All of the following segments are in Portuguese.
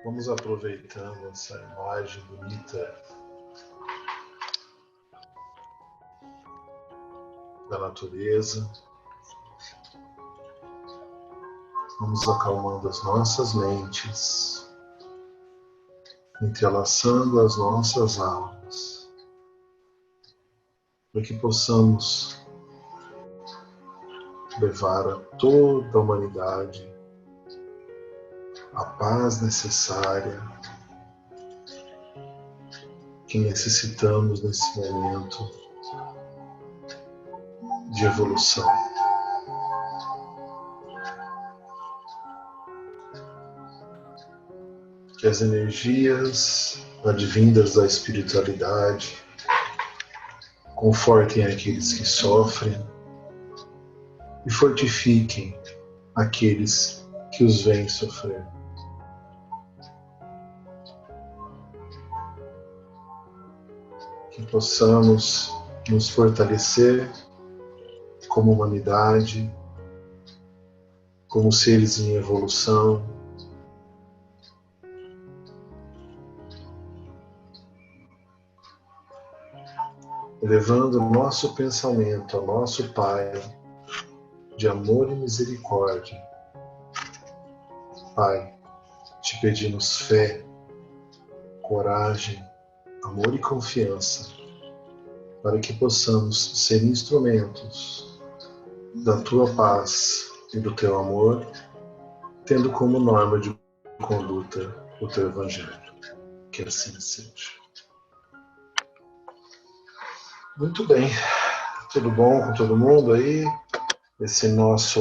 Vamos aproveitando essa imagem bonita da natureza. Vamos acalmando as nossas mentes, entrelaçando as nossas almas, para que possamos levar a toda a humanidade a paz necessária que necessitamos nesse momento de evolução. Que as energias advindas da espiritualidade confortem aqueles que sofrem e fortifiquem aqueles que os veem sofrer. Que possamos nos fortalecer como humanidade, como seres em evolução, elevando o nosso pensamento ao nosso Pai de amor e misericórdia. Pai, te pedimos fé, coragem, amor e confiança, para que possamos ser instrumentos da tua paz e do teu amor, tendo como norma de conduta o teu Evangelho. Que assim seja. Muito bem, tudo bom com todo mundo aí? Esse nossa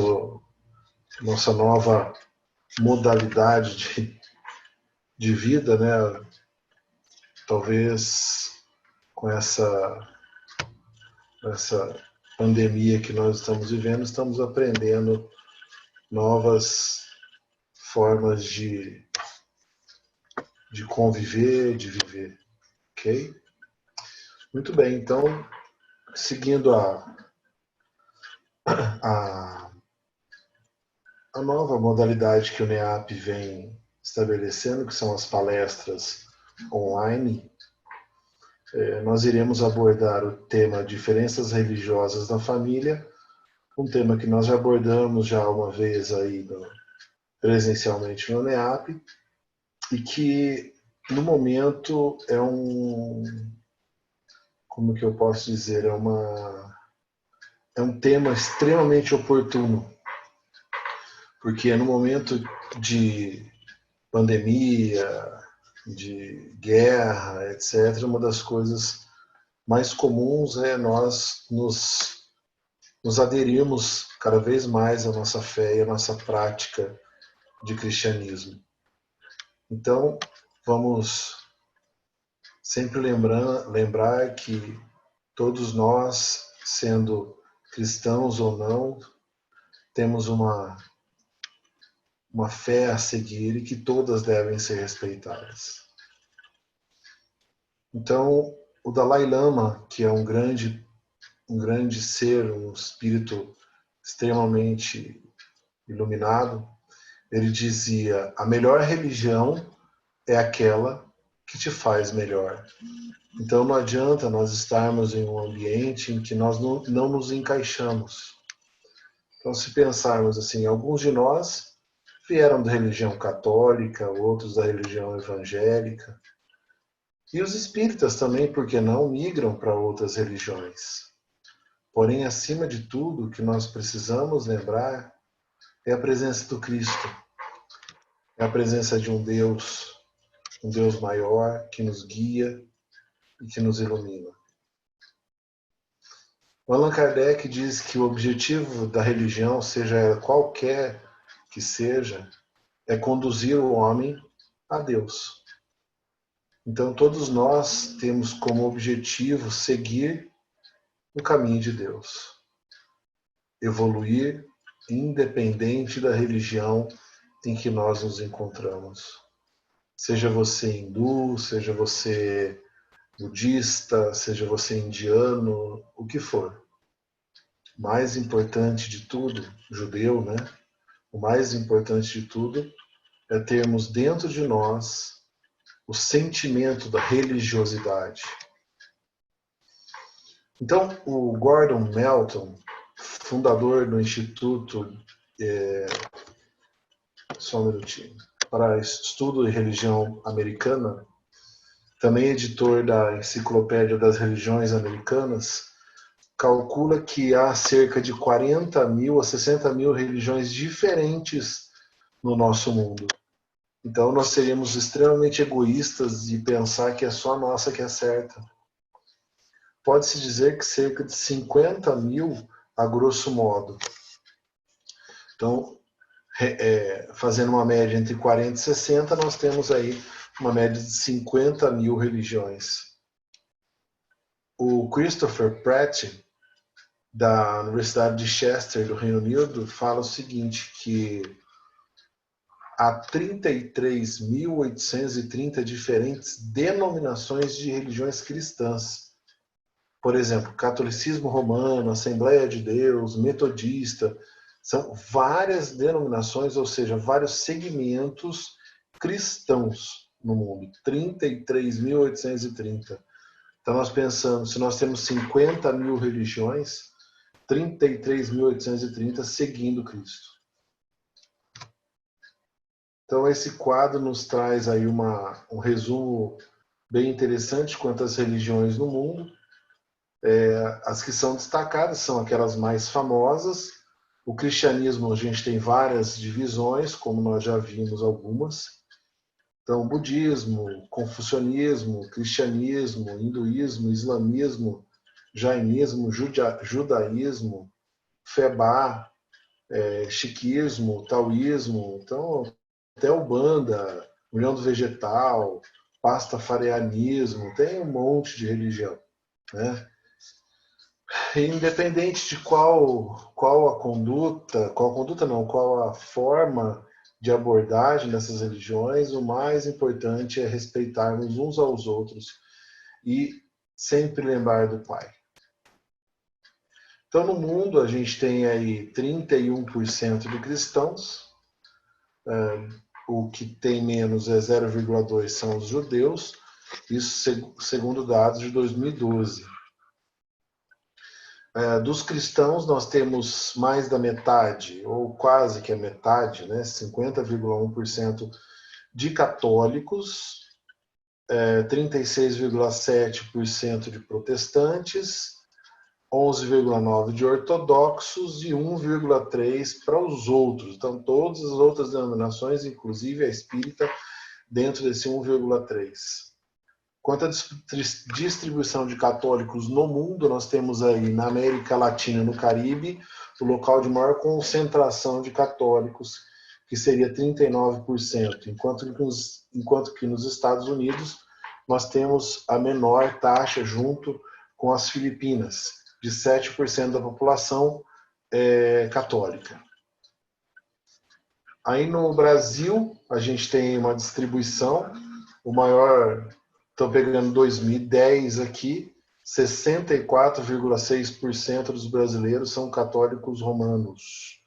nova modalidade de vida, né? Talvez com essa pandemia que nós estamos vivendo, estamos aprendendo novas formas de conviver, de viver, ok? Muito bem, então, seguindo a nova modalidade que o NEAP vem estabelecendo, que são as palestras online, nós iremos abordar o tema diferenças religiosas na família, um tema que nós já abordamos já uma vez aí presencialmente no NEAP, e que no momento é como que eu posso dizer, é um tema extremamente oportuno, porque no momento de pandemia, de guerra, etc., uma das coisas mais comuns é nós nos aderirmos cada vez mais à nossa fé e à nossa prática de cristianismo. Então, vamos sempre lembrar que todos nós, sendo cristãos ou não, temos uma fé a seguir e que todas devem ser respeitadas. Então, o Dalai Lama, que é um grande ser, um espírito extremamente iluminado, ele dizia: a melhor religião é aquela que te faz melhor. Então não adianta nós estarmos em um ambiente em que nós não nos encaixamos. Então, se pensarmos assim, alguns de nós vieram da religião católica, outros da religião evangélica. E os espíritas também, por que não, migram para outras religiões. Porém, acima de tudo, o que nós precisamos lembrar é a presença do Cristo. É a presença de um Deus maior, que nos guia e que nos ilumina. O Allan Kardec diz que o objetivo da religião, seja qualquer que seja, é conduzir o homem a Deus. Então, todos nós temos como objetivo seguir o caminho de Deus. Evoluir independente da religião em que nós nos encontramos. Seja você hindu, seja você budista, seja você indiano, o que for. O mais importante de tudo, judeu, né? O mais importante de tudo é termos dentro de nós o sentimento da religiosidade. Então, o Gordon Melton, fundador do Instituto só um minutinho, para Estudo e Religião Americana, também editor da Enciclopédia das Religiões Americanas, calcula que há cerca de 40 mil a 60 mil religiões diferentes no nosso mundo. Então nós seríamos extremamente egoístas de pensar que é só a nossa que é certa. Pode-se dizer que cerca de 50 mil, a grosso modo. Então, fazendo uma média entre 40 e 60, nós temos aí uma média de 50 mil religiões. O Christopher Pratt, da Universidade de Chester, do Reino Unido, fala o seguinte, que há 33.830 diferentes denominações de religiões cristãs. Por exemplo, catolicismo romano, Assembleia de Deus, metodista, são várias denominações, ou seja, vários segmentos cristãos no mundo. 33.830. Então nós pensamos, se nós temos 50 mil religiões, 33.830 seguindo Cristo. Então esse quadro nos traz aí um resumo bem interessante quanto às religiões no mundo. As que são destacadas são aquelas mais famosas. O cristianismo, a gente tem várias divisões, como nós já vimos algumas. Então, budismo, confucionismo, cristianismo, hinduísmo, islamismo, jainismo, judaísmo, febá, sikhismo, taoísmo, então até Umbanda, União do Vegetal, pastafarianismo, tem um monte de religião, né? Independente de qual a forma de abordagem dessas religiões, o mais importante é respeitarmos uns aos outros e sempre lembrar do Pai. Então, no mundo, a gente tem aí 31% de cristãos, o que tem menos é 0,2% são os judeus, isso segundo dados de 2012. Dos cristãos, nós temos mais da metade, ou quase que a metade, né, 50,1% de católicos, 36,7% de protestantes, 11,9% de ortodoxos e 1,3% para os outros. Então, todas as outras denominações, inclusive a espírita, dentro desse 1,3%. Quanto à distribuição de católicos no mundo, nós temos aí na América Latina e no Caribe o local de maior concentração de católicos, que seria 39%, enquanto que nos Estados Unidos nós temos a menor taxa junto com as Filipinas, de 7% da população católica. Aí no Brasil, a gente tem uma distribuição, o maior... Estou pegando 2010 aqui, 64,6% dos brasileiros são católicos romanos.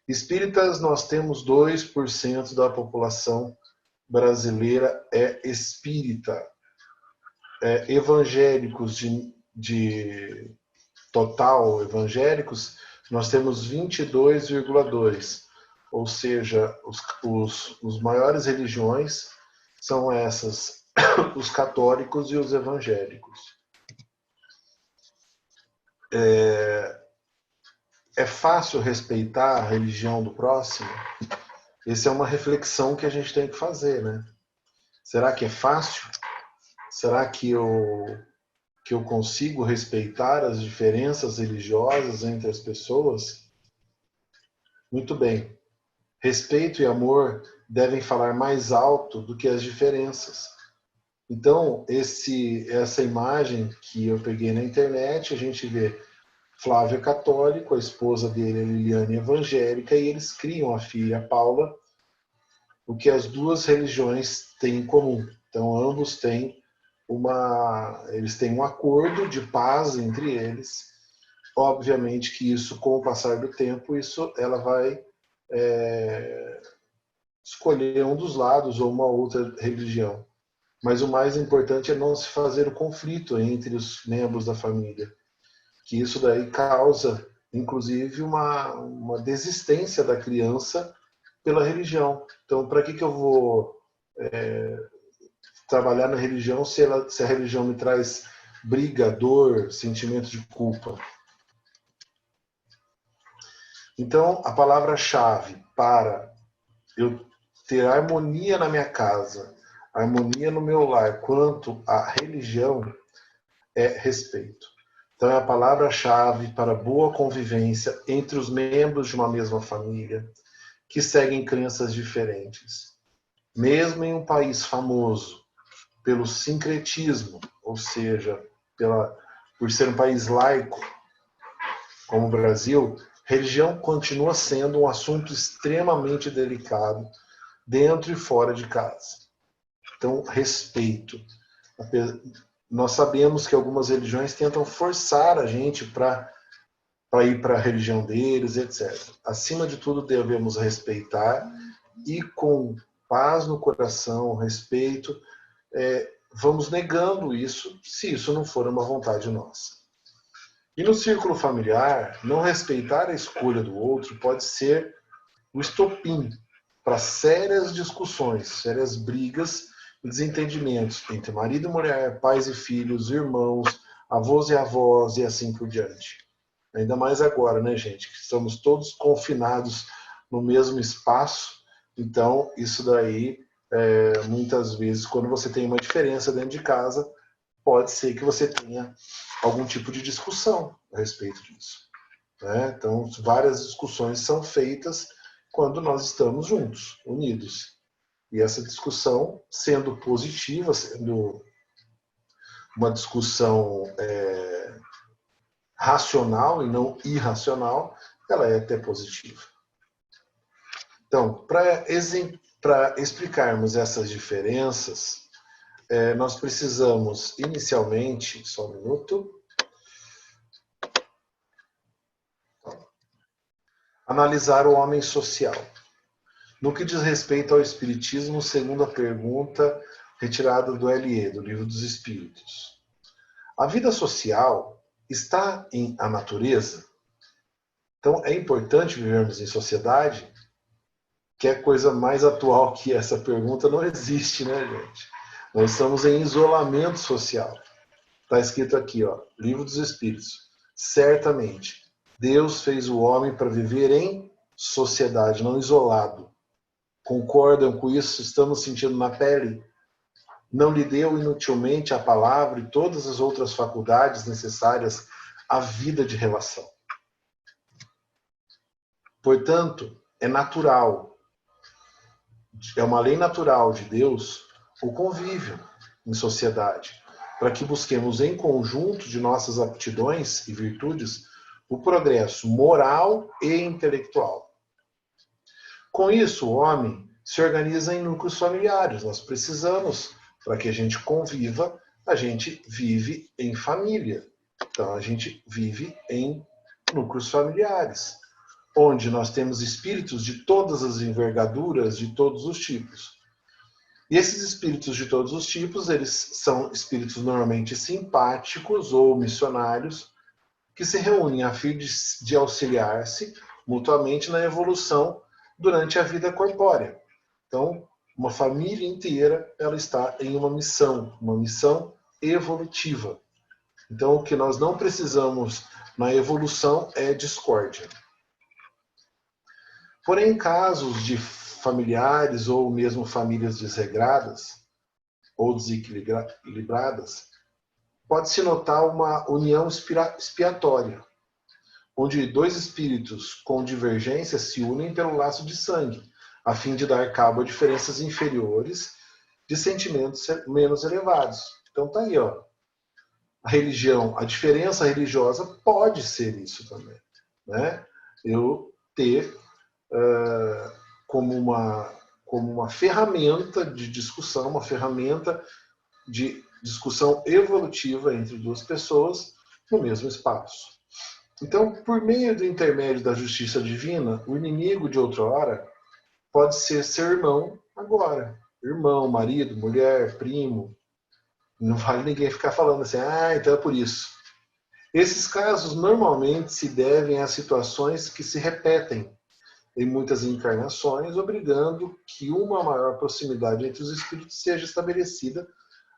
Espíritas, nós temos 2% da população brasileira é espírita. Evangélicos de total evangélicos, nós temos 22,2%. ou seja, os maiores religiões são essas, os católicos e os evangélicos. É fácil respeitar a religião do próximo? Essa é uma reflexão que a gente tem que fazer, né? Será que é fácil? Será que eu consigo respeitar as diferenças religiosas entre as pessoas? Muito bem. Respeito e amor devem falar mais alto do que as diferenças. Então, essa imagem que eu peguei na internet, a gente vê Flávio é católico, a esposa dele é Liliane evangélica, e eles criam a filha Paula, o que as duas religiões têm em comum. Então, ambos têm eles têm um acordo de paz entre eles. Obviamente que isso, com o passar do tempo, ela vai escolher um dos lados ou uma outra religião. Mas o mais importante é não se fazer o conflito entre os membros da família, que isso daí causa, inclusive, uma desistência da criança pela religião. Então, para que eu vou trabalhar na religião se a religião me traz briga, dor, sentimento de culpa? Então, a palavra-chave para eu ter harmonia na minha casa, harmonia no meu lar, quanto à religião, é respeito. Então, é a palavra-chave para boa convivência entre os membros de uma mesma família que seguem crenças diferentes. Mesmo em um país famoso pelo sincretismo, ou seja, por ser um país laico, como o Brasil, religião continua sendo um assunto extremamente delicado dentro e fora de casa. Então, respeito. Nós sabemos que algumas religiões tentam forçar a gente para ir para a religião deles, etc. Acima de tudo, devemos respeitar e, com paz no coração, respeito, vamos negando isso, se isso não for uma vontade nossa. E no círculo familiar, não respeitar a escolha do outro pode ser o estopim para sérias discussões, sérias brigas e desentendimentos entre marido e mulher, pais e filhos, irmãos, avós e avós e assim por diante. Ainda mais agora, né, gente, que estamos todos confinados no mesmo espaço. Então, isso daí, muitas vezes, quando você tem uma diferença dentro de casa, pode ser que você tenha algum tipo de discussão a respeito disso, né? Então, várias discussões são feitas quando nós estamos juntos, unidos. E essa discussão, sendo positiva, sendo uma discussão racional e não irracional, ela é até positiva. Então, para explicarmos essas diferenças, nós precisamos, inicialmente, só um minuto, analisar o homem social. No que diz respeito ao Espiritismo, segundo a pergunta retirada do LE, do Livro dos Espíritos. A vida social está em a natureza? Então, é importante vivermos em sociedade? Que é coisa mais atual que essa pergunta não existe, né, gente? Nós estamos em isolamento social. Está escrito aqui, ó, Livro dos Espíritos. Certamente, Deus fez o homem para viver em sociedade, não isolado. Concordam com isso? Estamos sentindo na pele? Não lhe deu inutilmente a palavra e todas as outras faculdades necessárias à vida de relação. Portanto, é natural, é uma lei natural de Deus o convívio em sociedade, para que busquemos em conjunto de nossas aptidões e virtudes o progresso moral e intelectual. Com isso, o homem se organiza em núcleos familiares. Nós precisamos, para que a gente conviva, a gente vive em família. Então, a gente vive em núcleos familiares, onde nós temos espíritos de todas as envergaduras, de todos os tipos. E esses espíritos de todos os tipos, eles são espíritos normalmente simpáticos ou missionários, que se reúnem a fim de auxiliar-se mutuamente na evolução durante a vida corpórea. Então, uma família inteira ela está em uma missão evolutiva. Então, o que nós não precisamos na evolução é discórdia. Porém, em casos de familiares ou mesmo famílias desregradas ou desequilibradas, pode-se notar uma união expiatória, onde dois espíritos com divergências se unem pelo laço de sangue, a fim de dar cabo a diferenças inferiores de sentimentos menos elevados. Então tá aí, ó. A religião, a diferença religiosa pode ser isso também, né? Eu ter como uma ferramenta de discussão, uma ferramenta de discussão evolutiva entre duas pessoas no mesmo espaço. Então, por meio do intermédio da justiça divina, o inimigo de outrora pode ser seu irmão agora. Irmão, marido, mulher, primo. Não vale ninguém ficar falando assim, então é por isso. Esses casos normalmente se devem a situações que se repetem em muitas encarnações, obrigando que uma maior proximidade entre os espíritos seja estabelecida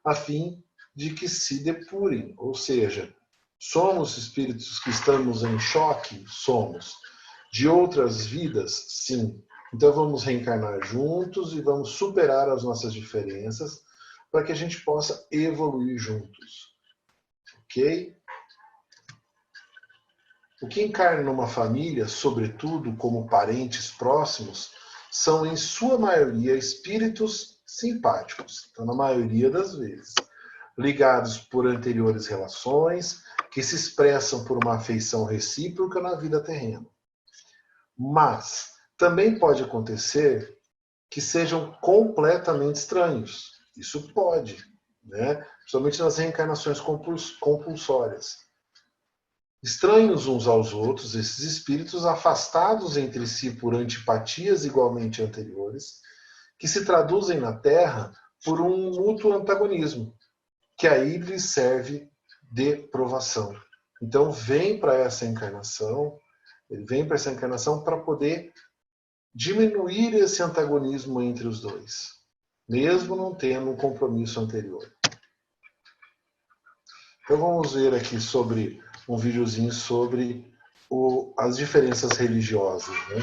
a fim de que se depurem. Ou seja, somos espíritos que estamos em choque? Somos. De outras vidas? Sim. Então vamos reencarnar juntos e vamos superar as nossas diferenças para que a gente possa evoluir juntos. Ok? O que encarna numa família, sobretudo como parentes próximos, são em sua maioria espíritos simpáticos, então na maioria das vezes, ligados por anteriores relações, que se expressam por uma afeição recíproca na vida terrena. Mas também pode acontecer que sejam completamente estranhos. Isso pode, né? Principalmente nas reencarnações compulsórias. Estranhos uns aos outros, esses espíritos afastados entre si por antipatias igualmente anteriores, que se traduzem na Terra por um mútuo antagonismo, que aí lhes serve de provação. Então vem para essa encarnação, ele vem para essa encarnação para poder diminuir esse antagonismo entre os dois, mesmo não tendo um compromisso anterior. Então vamos ver aqui sobre um videozinho sobre as diferenças religiosas, né?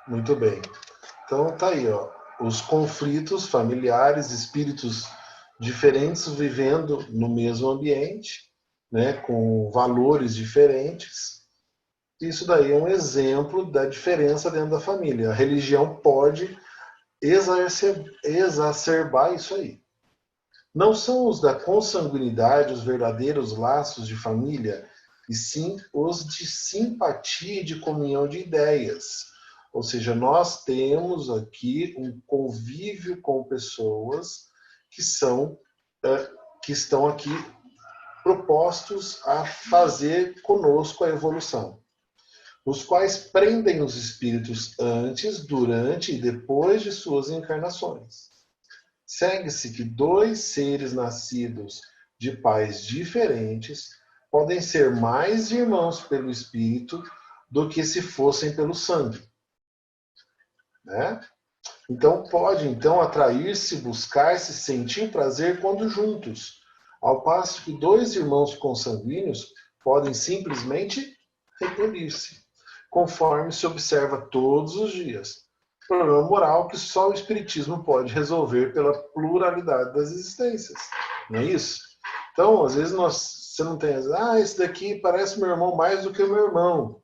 Muito bem. Então tá aí, ó, os conflitos familiares, espíritos diferentes vivendo no mesmo ambiente, né, com valores diferentes. Isso daí é um exemplo da diferença dentro da família. A religião pode exacerbar isso aí. Não são os da consanguinidade os verdadeiros laços de família, e sim os de simpatia e de comunhão de ideias. Ou seja, nós temos aqui um convívio com pessoas que que estão aqui propostos a fazer conosco a evolução, os quais prendem os espíritos antes, durante e depois de suas encarnações. Segue-se que dois seres nascidos de pais diferentes podem ser mais irmãos pelo espírito do que se fossem pelo sangue, né? Então pode atrair-se, buscar-se, sentir prazer quando juntos, ao passo que dois irmãos consanguíneos podem simplesmente repelir-se, conforme se observa todos os dias. Problema moral que só o Espiritismo pode resolver pela pluralidade das existências. Não é isso? Então, às vezes você não tem... esse daqui parece meu irmão mais do que o meu irmão.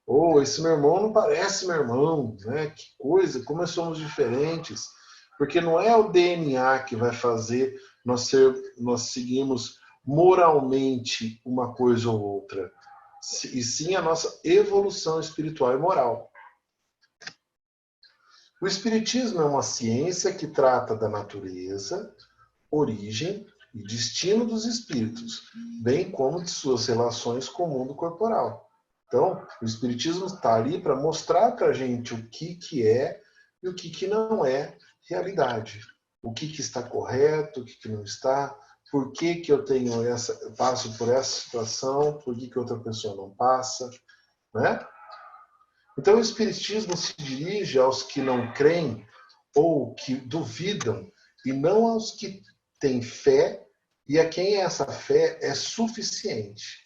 Ou esse meu irmão não parece meu irmão, né? Que coisa, como somos diferentes. Porque não é o DNA que vai fazer nós seguirmos moralmente uma coisa ou outra, e sim a nossa evolução espiritual e moral. O Espiritismo é uma ciência que trata da natureza, origem e destino dos espíritos, bem como de suas relações com o mundo corporal. Então, o Espiritismo está ali para mostrar para a gente o que é e o que não é realidade. O que está correto, o que não está, por que eu passo por essa situação, por que outra pessoa não passa, né? Então, o Espiritismo se dirige aos que não creem ou que duvidam, e não aos que têm fé e a quem essa fé é suficiente.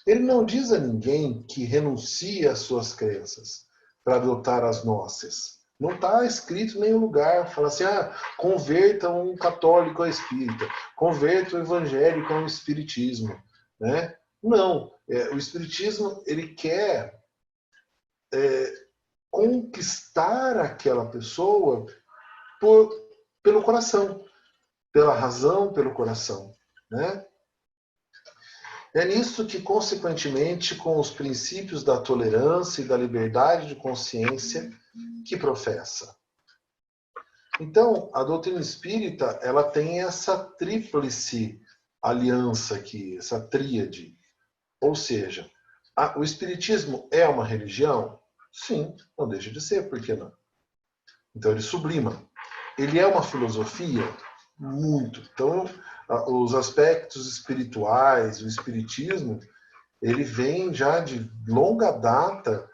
Ele não diz a ninguém que renuncie às suas crenças para adotar as nossas. Não está escrito em nenhum lugar. Fala assim, converta um católico ao espírita, converta o evangélico ao espiritismo. Né? Não. O espiritismo ele quer conquistar aquela pessoa pelo coração, pela razão, pelo coração. Né? É nisso que, consequentemente, com os princípios da tolerância e da liberdade de consciência que professa. Então, a doutrina espírita, ela tem essa tríplice aliança aqui, essa tríade. Ou seja, o espiritismo é uma religião? Sim, não deixa de ser, por que não? Então ele sublima. Ele é uma filosofia? Muito. Então, os aspectos espirituais, o espiritismo, ele vem já de longa data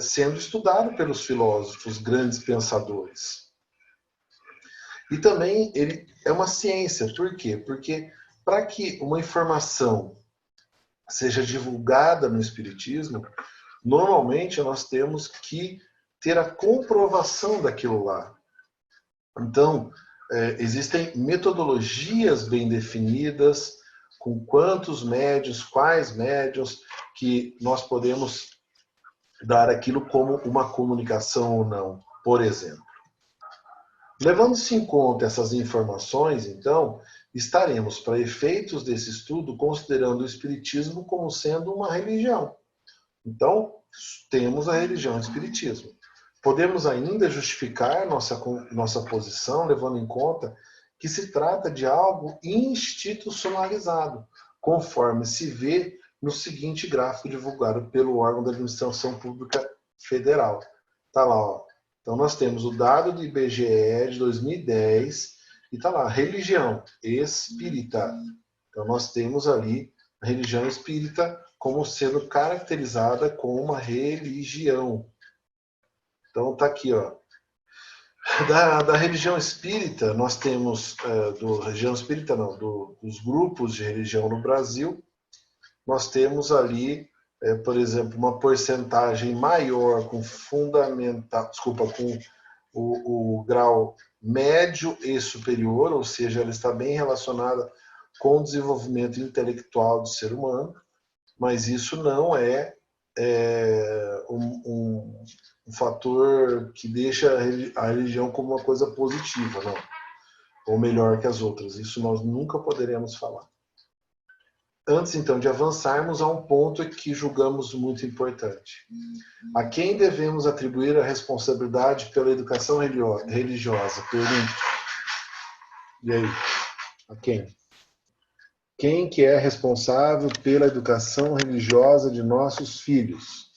sendo estudado pelos filósofos, grandes pensadores. E também ele é uma ciência. Por quê? Porque para que uma informação seja divulgada no espiritismo, normalmente nós temos que ter a comprovação daquilo lá. Então, existem metodologias bem definidas, com quantos médiuns, quais médiuns, que nós podemos dar aquilo como uma comunicação ou não, por exemplo. Levando-se em conta essas informações, então, estaremos, para efeitos desse estudo, considerando o Espiritismo como sendo uma religião. Então, temos a religião Espiritismo. Podemos ainda justificar nossa posição, levando em conta que se trata de algo institucionalizado, conforme se vê no seguinte gráfico divulgado pelo órgão da Administração Pública Federal. Está lá, ó. Então, nós temos o dado do IBGE de 2010 e está lá, religião espírita. Então, nós temos ali a religião espírita como sendo caracterizada como uma religião. Então, está aqui, ó. Da religião espírita, nós temos, dos grupos de religião no Brasil, nós temos ali por exemplo, uma porcentagem maior com com o grau médio e superior, ou seja, ela está bem relacionada com o desenvolvimento intelectual do ser humano, mas isso não é, um fator que deixa a religião como uma coisa positiva, não, ou melhor que as outras. Isso nós nunca poderemos falar. Antes, então, de avançarmos a um ponto que julgamos muito importante. A quem devemos atribuir a responsabilidade pela educação religiosa? Pergunto. E aí? A quem? Quem que é responsável pela educação religiosa de nossos filhos?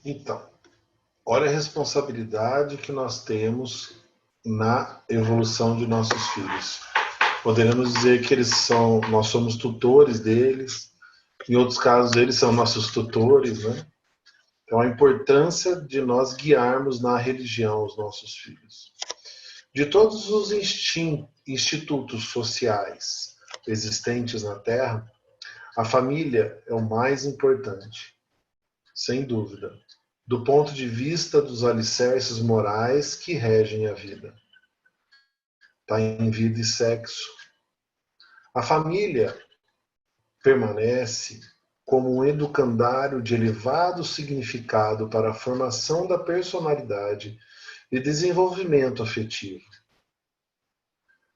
Então, olha a responsabilidade que nós temos na evolução de nossos filhos. Poderemos dizer que nós somos tutores deles, em outros casos eles são nossos tutores, né? Então a importância de nós guiarmos na religião os nossos filhos. De todos os institutos sociais existentes na Terra, a família é o mais importante, sem dúvida, do ponto de vista dos alicerces morais que regem a vida. Está em vida e sexo. A família permanece como um educandário de elevado significado para a formação da personalidade e desenvolvimento afetivo,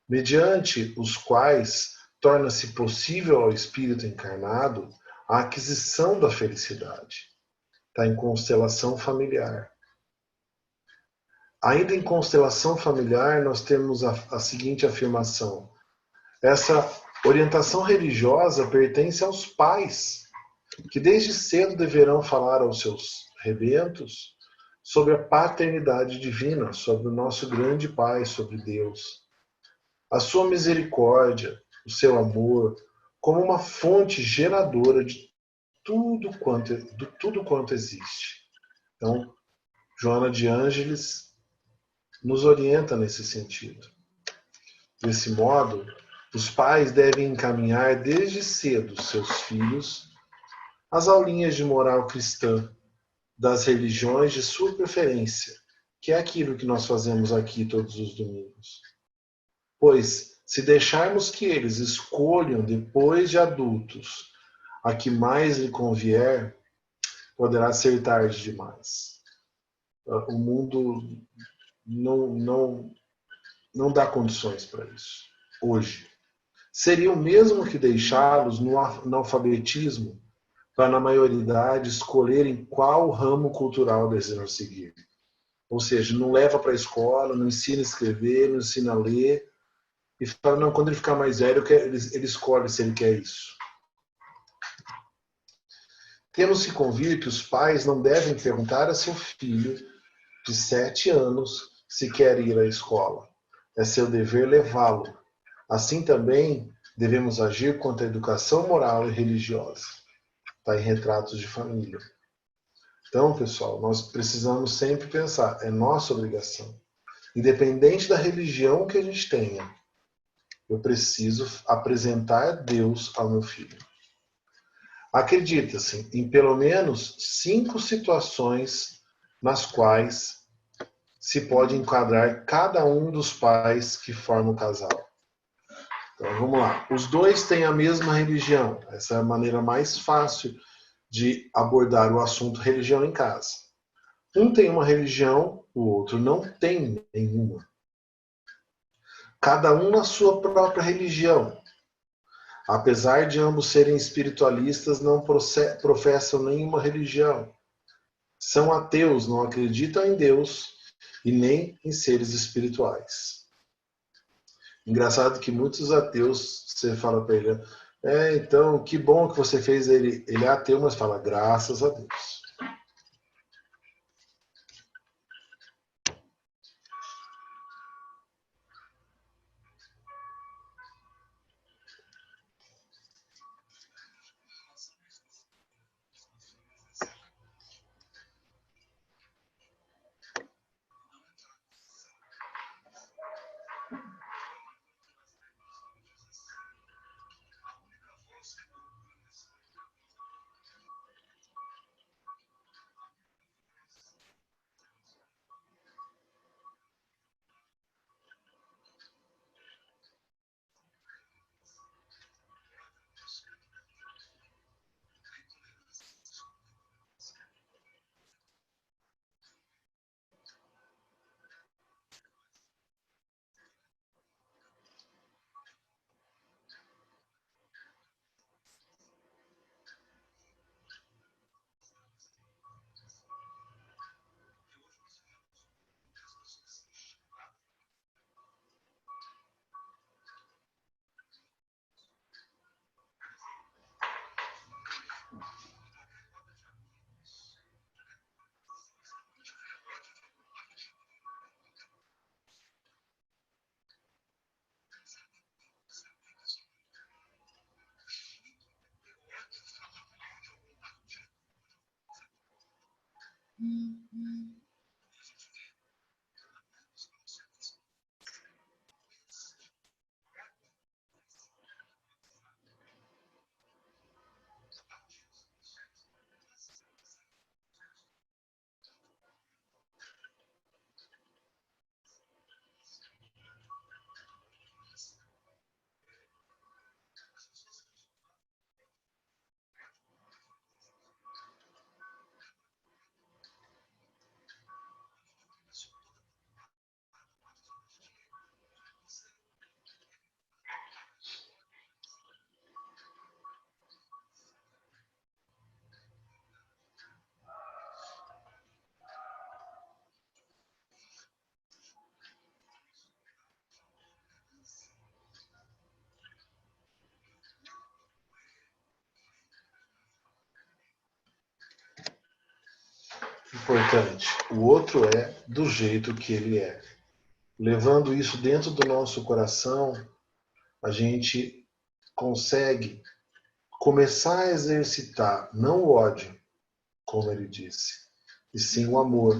mediante os quais torna-se possível ao espírito encarnado a aquisição da felicidade. Está em constelação familiar. Ainda em constelação familiar, nós temos a seguinte afirmação. Essa orientação religiosa pertence aos pais, que desde cedo deverão falar aos seus rebentos sobre a paternidade divina, sobre o nosso grande Pai, sobre Deus. A sua misericórdia, o seu amor, como uma fonte geradora de tudo quanto existe. Então, Joana de Ângeles nos orienta nesse sentido. Desse modo, os pais devem encaminhar desde cedo seus filhos às aulinhas de moral cristã das religiões de sua preferência, que é aquilo que nós fazemos aqui todos os domingos. Pois, se deixarmos que eles escolham depois de adultos a que mais lhe convier, poderá ser tarde demais. O mundo não dá condições para isso, hoje. Seria o mesmo que deixá-los no analfabetismo para, na maioridade, escolherem qual ramo cultural desejam seguir. Ou seja, não leva para a escola, não ensina a escrever, não ensina a ler, e fala, não, quando ele ficar mais velho, ele escolhe se ele quer isso. Temos que convir que os pais não devem perguntar a seu filho de 7 anos se quer ir à escola. É seu dever levá-lo. Assim também devemos agir quanto à educação moral e religiosa. Está em Retratos de Família. Então, pessoal, nós precisamos sempre pensar, é nossa obrigação. Independente da religião que a gente tenha, eu preciso apresentar Deus ao meu filho. Acredita-se em pelo menos 5 situações nas quais se pode enquadrar cada um dos pais que formam o casal. Então, vamos lá. Os dois têm a mesma religião. Essa é a maneira mais fácil de abordar o assunto religião em casa. Um tem uma religião, o outro não tem nenhuma. Cada um na sua própria religião. Apesar de ambos serem espiritualistas, não professam nenhuma religião. São ateus, não acreditam em Deus e nem em seres espirituais. Engraçado que muitos ateus, você fala para ele, então, que bom que você fez ele. Ele é ateu, mas fala, graças a Deus. Importante. O outro é do jeito que ele é. Levando isso dentro do nosso coração, a gente consegue começar a exercitar não o ódio, como ele disse, e sim o amor,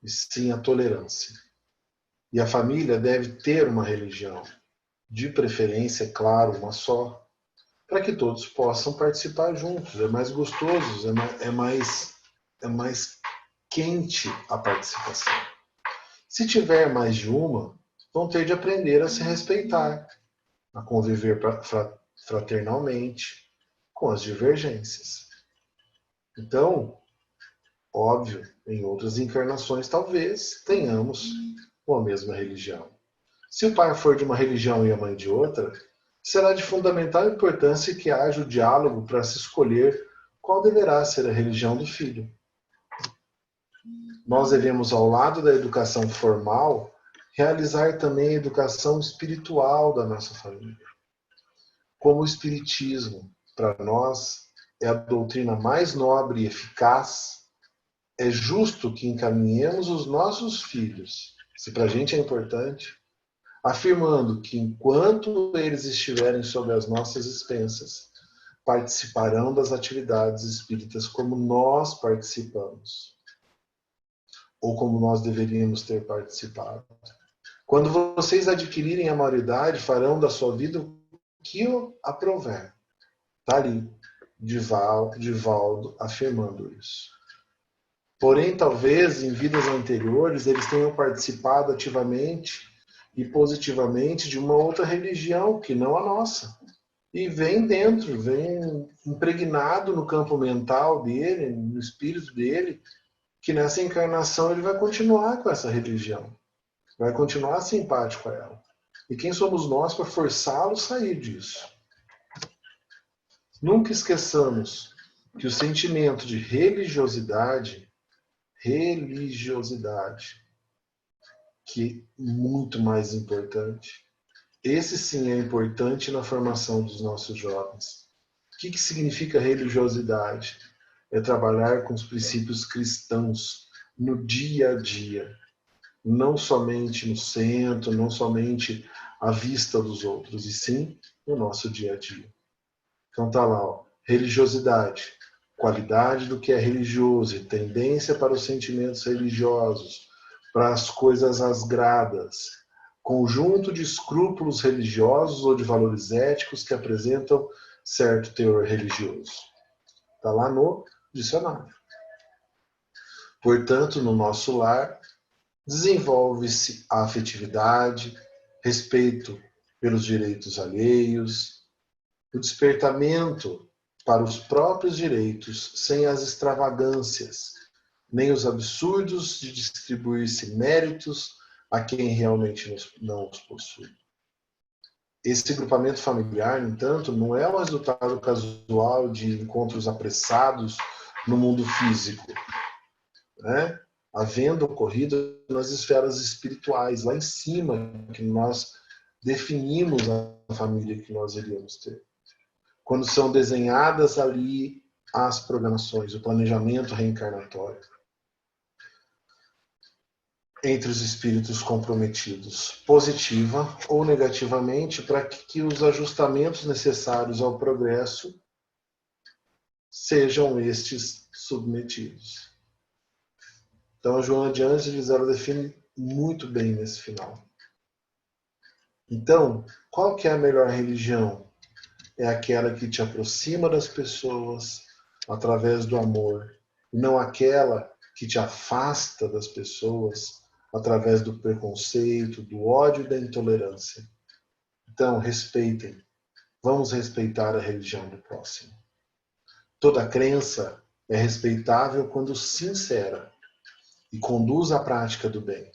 e sim a tolerância. E a família deve ter uma religião, de preferência, é claro, uma só, para que todos possam participar juntos. É mais gostoso, é mais quente a participação. Se tiver mais de uma, vão ter de aprender a se respeitar, a conviver fraternalmente com as divergências. Então, óbvio, em outras encarnações talvez tenhamos uma mesma religião. Se o pai for de uma religião e a mãe de outra, será de fundamental importância que haja o diálogo para se escolher qual deverá ser a religião do filho. Nós devemos, ao lado da educação formal, realizar também a educação espiritual da nossa família. Como o Espiritismo, para nós, é a doutrina mais nobre e eficaz, é justo que encaminhemos os nossos filhos, se para a gente é importante, afirmando que enquanto eles estiverem sob as nossas expensas, participarão das atividades espíritas como nós participamos, ou como nós deveríamos ter participado. Quando vocês adquirirem a maioridade, farão da sua vida o que aprover. Está ali, Divaldo afirmando isso. Porém, talvez em vidas anteriores eles tenham participado ativamente e positivamente de uma outra religião que não a nossa. E vem dentro, vem impregnado no campo mental dele, no espírito dele, que nessa encarnação ele vai continuar com essa religião. Vai continuar simpático a ela. E quem somos nós para forçá-lo a sair disso? Nunca esqueçamos que o sentimento de religiosidade, que é muito mais importante, esse sim é importante na formação dos nossos jovens. O que significa religiosidade? É trabalhar com os princípios cristãos no dia a dia, não somente no centro, não somente à vista dos outros, e sim no nosso dia a dia. Então tá lá, ó, religiosidade, qualidade do que é religioso, e tendência para os sentimentos religiosos, para as coisas asgradas, conjunto de escrúpulos religiosos ou de valores éticos que apresentam certo teor religioso. Está lá no dicionário. Portanto, no nosso lar, desenvolve-se a afetividade, respeito pelos direitos alheios, o despertamento para os próprios direitos sem as extravagâncias, nem os absurdos de distribuir-se méritos a quem realmente não os possui. Esse grupamento familiar, no entanto, não é um resultado casual de encontros apressados no mundo físico, né? Havendo ocorrido nas esferas espirituais, lá em cima, que nós definimos a família que nós iríamos ter. Quando são desenhadas ali as programações, o planejamento reencarnatório entre os espíritos comprometidos, positiva ou negativamente, para que os ajustamentos necessários ao progresso sejam estes submetidos. Então a Joana de Ângeles, ela define muito bem nesse final. Então, qual que é a melhor religião? É aquela que te aproxima das pessoas através do amor, e não aquela que te afasta das pessoas através do preconceito, do ódio e da intolerância. Então, respeitem. Vamos respeitar a religião do próximo. Toda crença é respeitável quando sincera e conduz à prática do bem.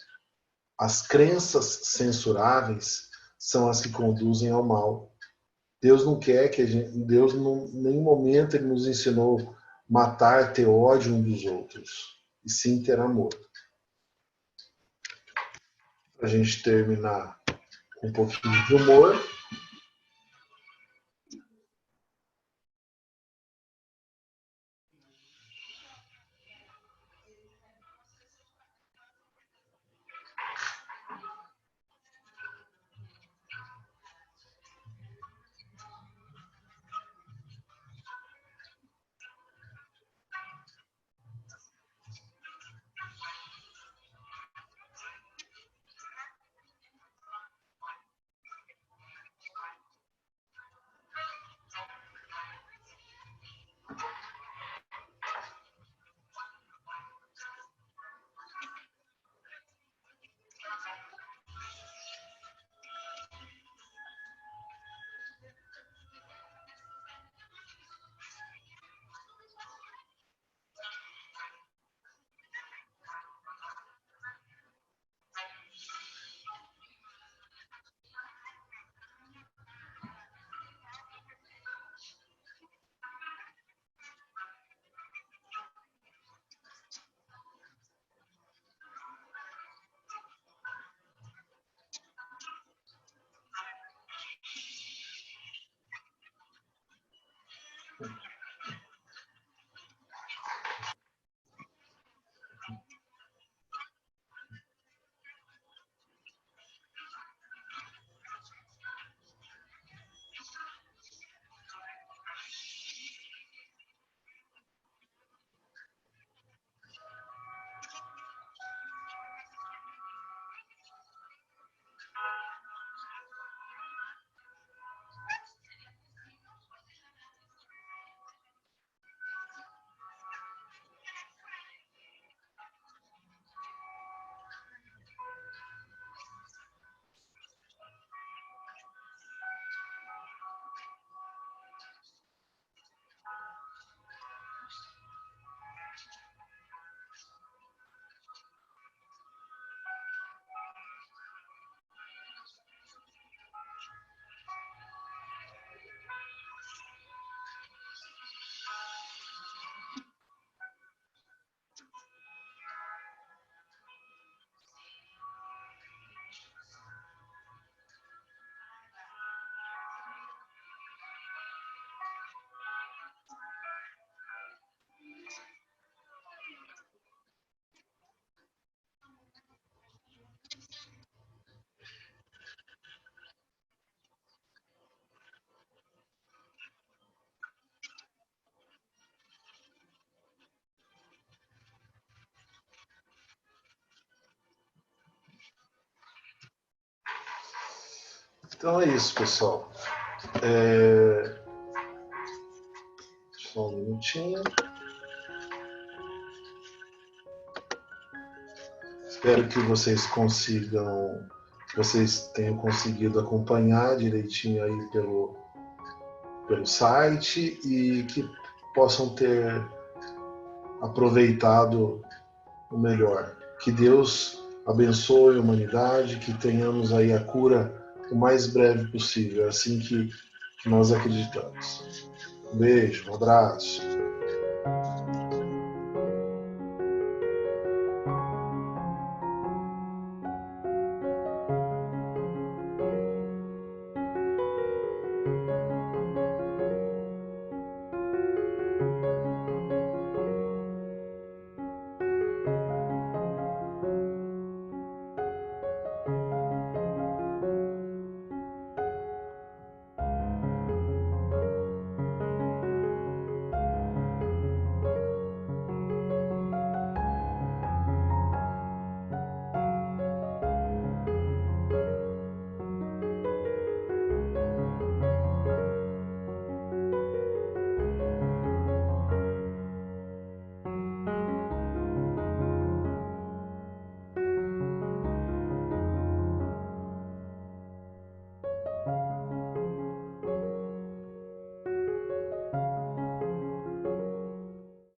As crenças censuráveis são as que conduzem ao mal. Deus não quer que a gente, Deus em nenhum momento ele nos ensinou matar, ter ódio um dos outros, e sim ter amor. Para a gente terminar com um pouquinho de humor. Então é isso, pessoal. Só um minutinho. Espero que vocês tenham conseguido acompanhar direitinho aí pelo site e que possam ter aproveitado o melhor. Que Deus abençoe a humanidade, que tenhamos aí a cura o mais breve possível, é assim que nós acreditamos. Um beijo, um abraço.